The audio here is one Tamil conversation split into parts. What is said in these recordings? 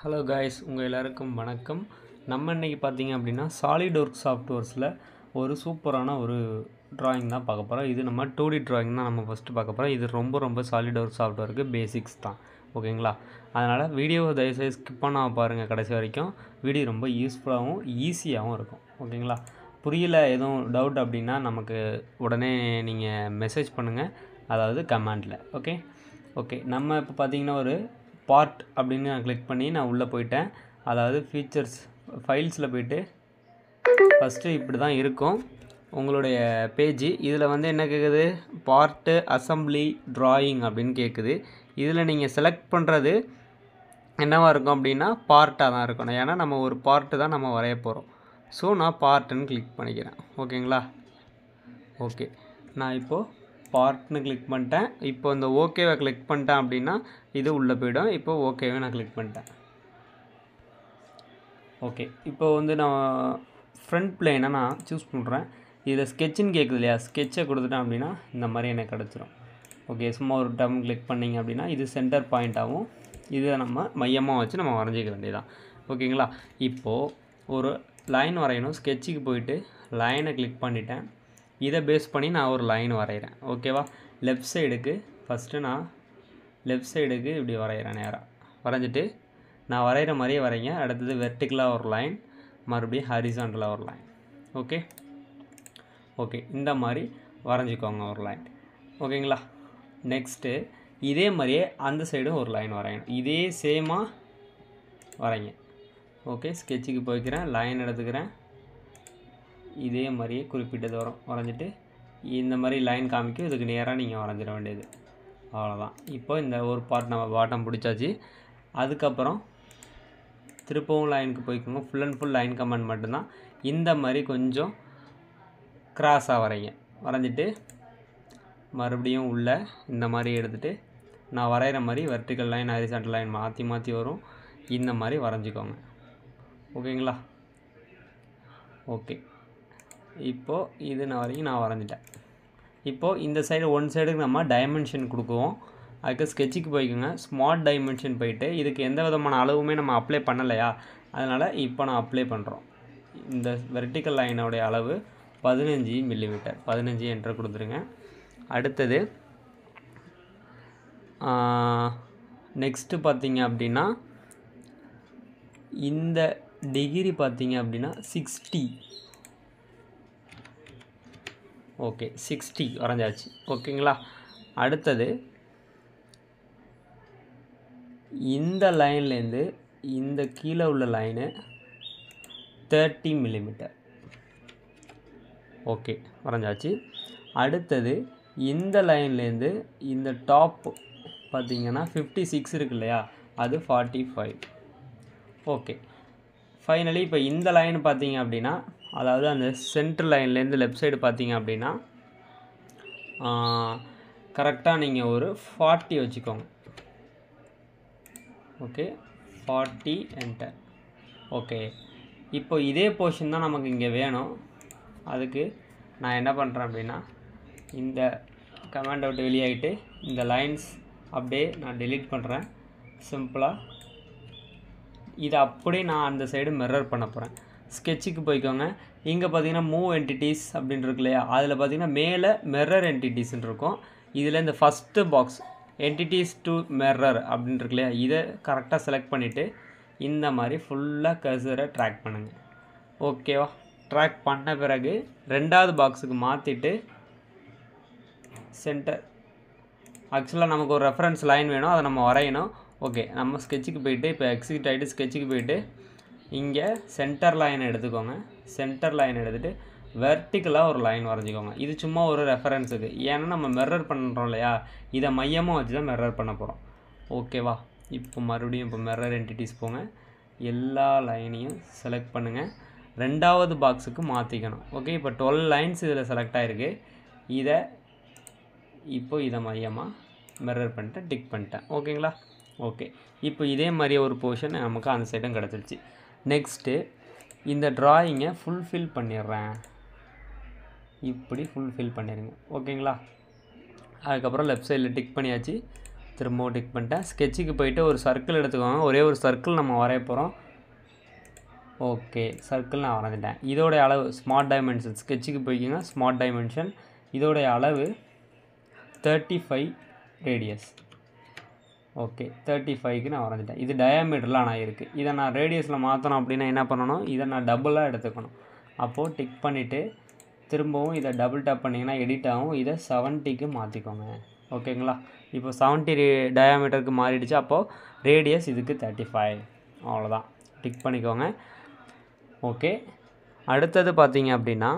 ஹலோ காய்ஸ், உங்கள் எல்லாருக்கும் வணக்கம். நம்ம இன்றைக்கி பார்த்தீங்க அப்படின்னா சாலிட்வொர்க்ஸ் சாஃப்ட்வேர்ஸில் ஒரு சூப்பரான ஒரு ட்ராயிங் தான் பார்க்க போகிறோம். இது நம்ம 2D ட்ராயிங் தான் நம்ம ஃபஸ்ட்டு பார்க்க போகிறோம். இது ரொம்ப சாலிட்வொர்க்ஸ் சாஃப்ட்வேருக்கு பேசிக்ஸ் தான், ஓகேங்களா? அதனால் வீடியோவை தயவுசெய்து ஸ்கிப் பண்ணாமல் பாருங்கள் கடைசி வரைக்கும். வீடியோ ரொம்ப யூஸ்ஃபுல்லாகவும் ஈஸியாகவும் இருக்கும், ஓகேங்களா? புரியல எதுவும் டவுட் அப்படின்னா நமக்கு உடனே நீங்கள் மெசேஜ் பண்ணுங்கள், அதாவது கமெண்டில். ஓகே நம்ம இப்போ பார்த்தீங்கன்னா ஒரு பார்ட் அப்படின்னு நான் கிளிக் பண்ணி நான் உள்ளே போயிட்டேன். அதாவது ஃபீச்சர்ஸ் ஃபைல்ஸில் போயிட்டு ஃபஸ்ட்டு இப்படி தான் இருக்கும் உங்களுடைய பேஜ். இதில் வந்து என்ன கேட்குது, பார்ட்டு அசம்பிளி ட்ராயிங் அப்படின்னு கேட்குது. இதில் நீங்கள் செலக்ட் பண்ணுறது என்னவாக இருக்கும் அப்படின்னா பார்ட்டாக தான் இருக்கணும். ஏன்னா நம்ம ஒரு பார்ட்டு தான் நம்ம வரைய போகிறோம். ஸோ நான் பார்ட்டுன்னு கிளிக் பண்ணிக்கிறேன், ஓகேங்களா? ஓகே, நான் இப்போது பார்ட்னு கிளிக் பண்ணிட்டேன். இப்போ இந்த ஓகேவை கிளிக் பண்ணிட்டேன் அப்படின்னா இது உள்ளே போய்டும். இப்போ ஓகேவை நான் கிளிக் பண்ணிட்டேன். ஓகே, இப்போ வந்து நான் ஃப்ரண்ட் பிளேனை நான் சூஸ் பண்ணுறேன். இதில் ஸ்கெட்சுன்னு கேட்குது இல்லையா, ஸ்கெட்சை கொடுத்துட்டேன் அப்படின்னா இந்த மாதிரி எனக்கு கிடச்சிரும். ஓகே, சும்மா ஒரு டம் கிளிக் பண்ணிங்க அப்படின்னா இது சென்டர் பாயிண்ட்டாகவும் இதை நம்ம மையமாக வச்சு நம்ம வரைஞ்சிக்க வேண்டியதான், ஓகேங்களா? இப்போது ஒரு லைன் வரையணும். ஸ்கெட்சுக்கு போயிட்டு லைனை கிளிக் பண்ணிட்டேன். இதை பேஸ் பண்ணி நான் ஒரு லைன் வரைகிறேன், ஓகேவா? லெஃப்ட் சைடுக்கு ஃபஸ்ட்டு நான் லெஃப்ட் சைடுக்கு இப்படி வரைகிறேன். நேராக வரைஞ்சிட்டு நான் வரைகிற மாதிரியே வரைங்க. அடுத்தது வெர்டிக்கலாக ஒரு லைன், மறுபடியும் ஹரிசாண்டலாக ஒரு லைன். ஓகே இந்த மாதிரி வரைஞ்சிக்கோங்க ஒரு லைன், ஓகேங்களா? நெக்ஸ்ட்டு இதே மாதிரியே அந்த சைடும் ஒரு லைன் வரையணும். இதே சேமாக வரைங்க. ஓகே, ஸ்கெட்சுக்கு போய்க்கிறேன், லைன் எடுத்துக்கிறேன். இதே மாதிரியே குறிப்பிட்ட தூரம் வரைஞ்சிட்டு இந்த மாதிரி லைன் காமிக்கும். இதுக்கு நேராக நீங்கள் வரைஞ்சிட வேண்டியது, அவ்வளோதான். இப்போ இந்த ஒரு பார்ட் நம்ம பாட்டம் பிடிச்சாச்சு. அதுக்கப்புறம் திருப்பவும் லைனுக்கு போய்க்கோங்க. Full and full line comment மட்டும்தான். இந்த மாதிரி கொஞ்சம் கிராஸாக வரைஞ்சிட்டு மறுபடியும் உள்ள இந்த மாதிரி எடுத்துகிட்டு நான் வரைகிற மாதிரி வெர்டிக்கல் லைன் ஹரிசாண்டல் லைன் மாற்றி வரும். இந்த மாதிரி வரைஞ்சிக்கோங்க, ஓகேங்களா? ஓகே, இப்போது இது நான் வரைஞ்சிட்டேன். இப்போது இந்த சைடு ஒன் சைடுக்கு நம்ம டைமென்ஷன் கொடுக்குவோம். அதுக்கு ஸ்கெட்சுக்கு போய்க்கோங்க, ஸ்மார்ட் டைமென்ஷன் போயிட்டு இதுக்கு எந்த விதமான அளவுமே நம்ம அப்ளை பண்ணலையா, அதனால் இப்போ நான் அப்ளை பண்ணுறோம். இந்த வெர்டிக்கல் லைனோடைய அளவு 15 மில்லிமீட்டர், 15 என்ட்ரு கொடுத்துருங்க. அடுத்தது நெக்ஸ்ட்டு பார்த்தீங்க அப்படின்னா இந்த டிகிரி பார்த்தீங்க அப்படின்னா 60. ஓகே, 60 வரைஞ்சாச்சு, ஓகேங்களா? அடுத்தது இந்த லைன்லேருந்து இந்த கீழே உள்ள லைனு 30 மில்லிமீட்டர். ஓகே, வரைஞ்சாச்சு. அடுத்தது இந்த லைன்லேருந்து இந்த டாப் பார்த்திங்கன்னா 56 இருக்கு இல்லையா, அது 45. ஓகே, ஃபைனலி இப்போ இந்த லைன் பார்த்தீங்க அப்படின்னா, அதாவது அந்த சென்டர் லைன்லேருந்து லெஃப்ட் சைடு பார்த்தீங்க அப்படின்னா கரெக்டாக நீங்கள் ஒரு 40 வச்சுக்கோங்க. Okay, 40 enter. ஓகே, இப்போ இதே போர்ஷன் தான் நமக்கு இங்கே வேணும். அதுக்கு நான் என்ன பண்ணுறேன் அப்படின்னா இந்த கமாண்டை விட்டு வெளியாகிட்டு இந்த லைன்ஸ் அப்படியே நான் டெலீட் பண்ணுறேன். சிம்பிளாக இதை அப்படியே நான் அந்த சைடு மிரர் பண்ண போகிறேன். ஸ்கெட்சுக்கு போய்க்கோங்க. இங்கே பார்த்தீங்கன்னா மூவ் என்டிட்டிஸ் அப்படின்னு இருக்கு இல்லையா, அதில் பார்த்தீங்கன்னா மேலே மிரர் என்டிட்டிஸ்ன்னு இருக்கும். இதில் இந்த first box entities to mirror அப்படின்னு இருக்கு இல்லையா, இதை கரெக்டாக செலக்ட் பண்ணிவிட்டு இந்த மாதிரி ஃபுல்லாக கர்சரை ட்ராக் பண்ணுங்கள், ஓகேவா? ட்ராக் பண்ண பிறகு ரெண்டாவது பாக்ஸுக்கு மாற்றிட்டு சென்டர், ஆக்சுவலாக நமக்கு ஒரு ரெஃபரன்ஸ் லைன் வேணும், அதை நம்ம வரையணும். ஓகே, நம்ம ஸ்கெட்சுக்கு போயிட்டு இப்போ எக்ஸிக்யூட் ஆகிட்டு ஸ்கெட்சுக்கு போயிட்டு இங்கே சென்டர் லைனை எடுத்துக்கோங்க. சென்டர் லைன் எடுத்துகிட்டு வெர்டிக்கலாக ஒரு லைன் வரைஞ்சிக்கோங்க. இது சும்மா ஒரு ரெஃபரன்ஸுக்கு, ஏன்னா நம்ம மிரர் பண்ணுறோம் இல்லையா, இதை மையமாக வச்சு தான் மிரர் பண்ண போகிறோம், ஓகேவா? இப்போ மறுபடியும் இப்போ மிரர் என்டிட்டிஸ் போங்க, எல்லா லைனையும் செலக்ட் பண்ணுங்கள், ரெண்டாவது பாக்ஸுக்கு மாற்றிக்கணும். ஓகே, இப்போ 12 லைன்ஸ் இதில் செலக்ட் ஆகிருக்கு. இதை மையமாக மிரர் பண்ணிட்டேன், டிக் பண்ணிட்டேன், ஓகேங்களா? ஓகே, இப்போ இதே மாதிரி ஒரு போர்ஷன் நமக்கு அந்த சைடும் கிடச்சிருச்சு. நெக்ஸ்ட்டு இந்த ட்ராயிங்கை ஃபுல்ஃபில் பண்ணிடுறேன். இப்படி ஃபுல்ஃபில் பண்ணிடுங்க, ஓகேங்களா? அதுக்கப்புறம் லெஃப்ட் சைடில் டிக் பண்ணியாச்சு. திரும்பவும் டிக் பண்ணிட்டேன். ஸ்கெட்சுக்கு போயிட்டு ஒரு சர்க்கிள் எடுத்துக்கோங்க. ஒரே ஒரு சர்க்கிள் நம்ம வரைய போகிறோம். ஓகே, சர்க்கிள் நான் வரைஞ்சிட்டேன். இதோடைய அளவு ஸ்மார்ட் டைமென்ஷன், ஸ்கெட்சுக்கு போய்க்கிங்க, ஸ்மார்ட் டைமென்ஷன். இதோடைய அளவு 35 ரேடியஸ். ஓகே, 35க்கு நான் வரைஞ்சிட்டேன். இது டயாமீட்டரில் ஆனால் இருக்குது. இதை நான் ரேடியஸில் மாற்றணும் அப்படின்னா என்ன பண்ணணும், இதை நான் டபுளாக எடுத்துக்கணும். அப்போது டிக் பண்ணிவிட்டு திரும்பவும் இதை டபுள் டேப் பண்ணிங்கன்னா எடிட் ஆகும். இதை 70க்கு மாற்றிக்கோங்க. ஓகேங்களா, இப்போ 70 டயாமீட்டருக்கு மாறிடுச்சு. அப்போது ரேடியஸ் இதுக்கு 35. அவ்வளோதான், டிக் பண்ணிக்கோங்க. ஓகே, அடுத்தது பார்த்தீங்க அப்படின்னா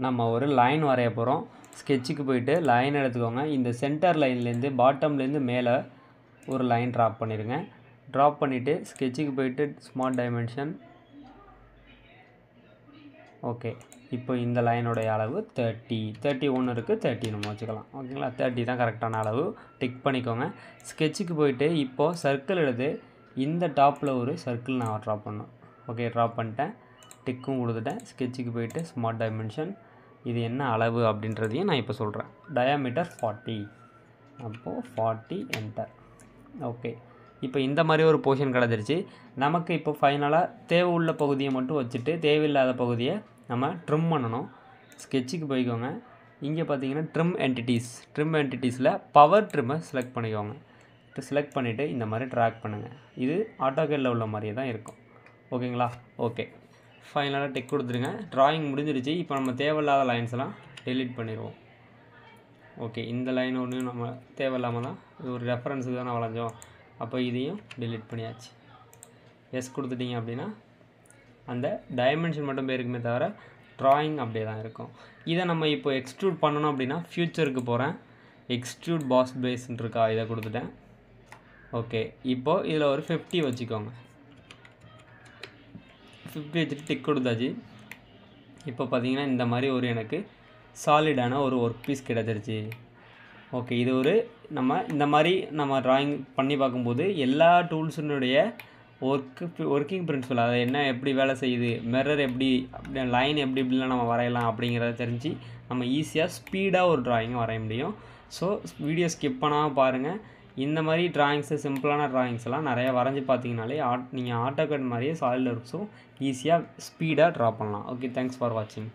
நம்ம ஒரு லைன் வரைய போகிறோம். ஸ்கெட்சுக்கு போயிட்டு லைன் எடுத்துக்கோங்க. இந்த சென்டர் லைன்லேருந்து பாட்டம்லேருந்து மேலே ஒரு லைன் ட்ராப் பண்ணிடுங்க. ட்ராப் பண்ணிவிட்டு ஸ்கெட்சுக்கு போயிட்டு ஸ்மார்ட் டைமென்ஷன். ஓகே, இப்போ இந்த லைனோடைய அளவு 31 இருக்குது, 30 நம்ம வச்சுக்கலாம். ஓகேங்களா, 30 தான் கரெக்டான அளவு. டிக் பண்ணிக்கோங்க. ஸ்கெட்சுக்கு போயிட்டு இப்போது சர்க்கிள் எடுத்து இந்த டாப்பில் ஒரு சர்க்கிள் நான் ட்ராப் பண்ணணும். ஓகே, ட்ராப் பண்ணிட்டேன். டிக்கும் கொடுத்துட்டேன். ஸ்கெட்சுக்கு போயிட்டு ஸ்மார்ட் டைமென்ஷன். இது என்ன அளவு அப்படின்றதையும் நான் இப்போ சொல்கிறேன். டயாமீட்டர் 40. அப்போது 40 என்டர். ஓகே, இப்போ இந்த மாதிரி ஒரு போர்ஷன் கிடச்சிருச்சு. நமக்கு இப்போ ஃபைனலாக தேவை உள்ள பகுதியை மட்டும் வச்சுட்டு தேவையில்லாத பகுதியை நம்ம ட்ரிம் பண்ணணும். ஸ்கெட்சுக்கு போய்க்கோங்க. இங்கே பார்த்தீங்கன்னா ட்ரிம் என்டிட்டிஸில் பவர் ட்ரிம்மை செலக்ட் பண்ணிக்கோங்க. செலக்ட் பண்ணிவிட்டு இந்த மாதிரி ட்ராக் பண்ணுங்கள். இது ஆட்டோகேடில் உள்ள மாதிரியே தான் இருக்கும். ஓகேங்களா, ஓகே, ஃபைனலாக டிக் கொடுத்துருங்க. ட்ராயிங் முடிஞ்சிருச்சு. இப்போ நம்ம தேவையில்லாத லைன்ஸ்லாம் டெலீட் பண்ணிடுவோம். ஓகே, இந்த லைன் ஒன்று நம்ம தேவையில்லாமல் தான், இது ஒரு ரெஃபரன்ஸுக்கு தானே வளைஞ்சோம். அப்போ இதையும் டெலீட் பண்ணியாச்சு. எஸ் கொடுத்துட்டிங்க அப்படின்னா அந்த டைமென்ஷன் மட்டும் போயிருக்குமே தவிர ட்ராயிங் அப்படியே தான் இருக்கும். இதை நம்ம இப்போ எக்ஸ்ட்ரூட் பண்ணணும் அப்படின்னா ஃப்யூச்சருக்கு போகிறேன். எக்ஸ்ட்ரூட் பாஸ் பேஸ்ன்னு இருக்கா, இதை கொடுத்துட்டேன். ஓகே, இப்போது இதில் ஒரு 50 வச்சுக்கோங்க. 50 வச்சுட்டு டிக் கொடுத்தாச்சு. இப்போ பார்த்தீங்கன்னா இந்த மாதிரி ஒரு எனக்கு சாலிடான ஒரு ஒர்க் பீஸ் கிடச்சிருச்சு. ஓகே, இது ஒரு நம்ம இந்த மாதிரி நம்ம ட்ராயிங் பண்ணி பார்க்கும்போது எல்லா டூல்ஸினுடைய ஒர்க்கிங் பிரின்சிபல், அதை என்ன எப்படி வேலை செய்யுது, மிரர் எப்படி, லைன் எப்படி இப்படிலாம் நம்ம வரையலாம் அப்படிங்கிறத தெரிஞ்சு நம்ம ஈஸியாக ஸ்பீடாக ஒரு ட்ராயிங்கை வரைய முடியும். ஸோ வீடியோ ஸ்கிப் பண்ணாமல் பாருங்கள். இந்த மாதிரி ட்ராயிங்ஸு, சிம்பிளான ட்ராயிங்ஸ்லாம் நிறையா வரைஞ்சி பார்த்தீங்கனாலே நீங்கள் ஆட்டோகேட் மாதிரியே சாலிட் ஒர்க்ஸும் ஈஸியாக ஸ்பீடாக ட்ரா பண்ணலாம். ஓகே, தேங்க்ஸ் ஃபார் வாட்சிங்.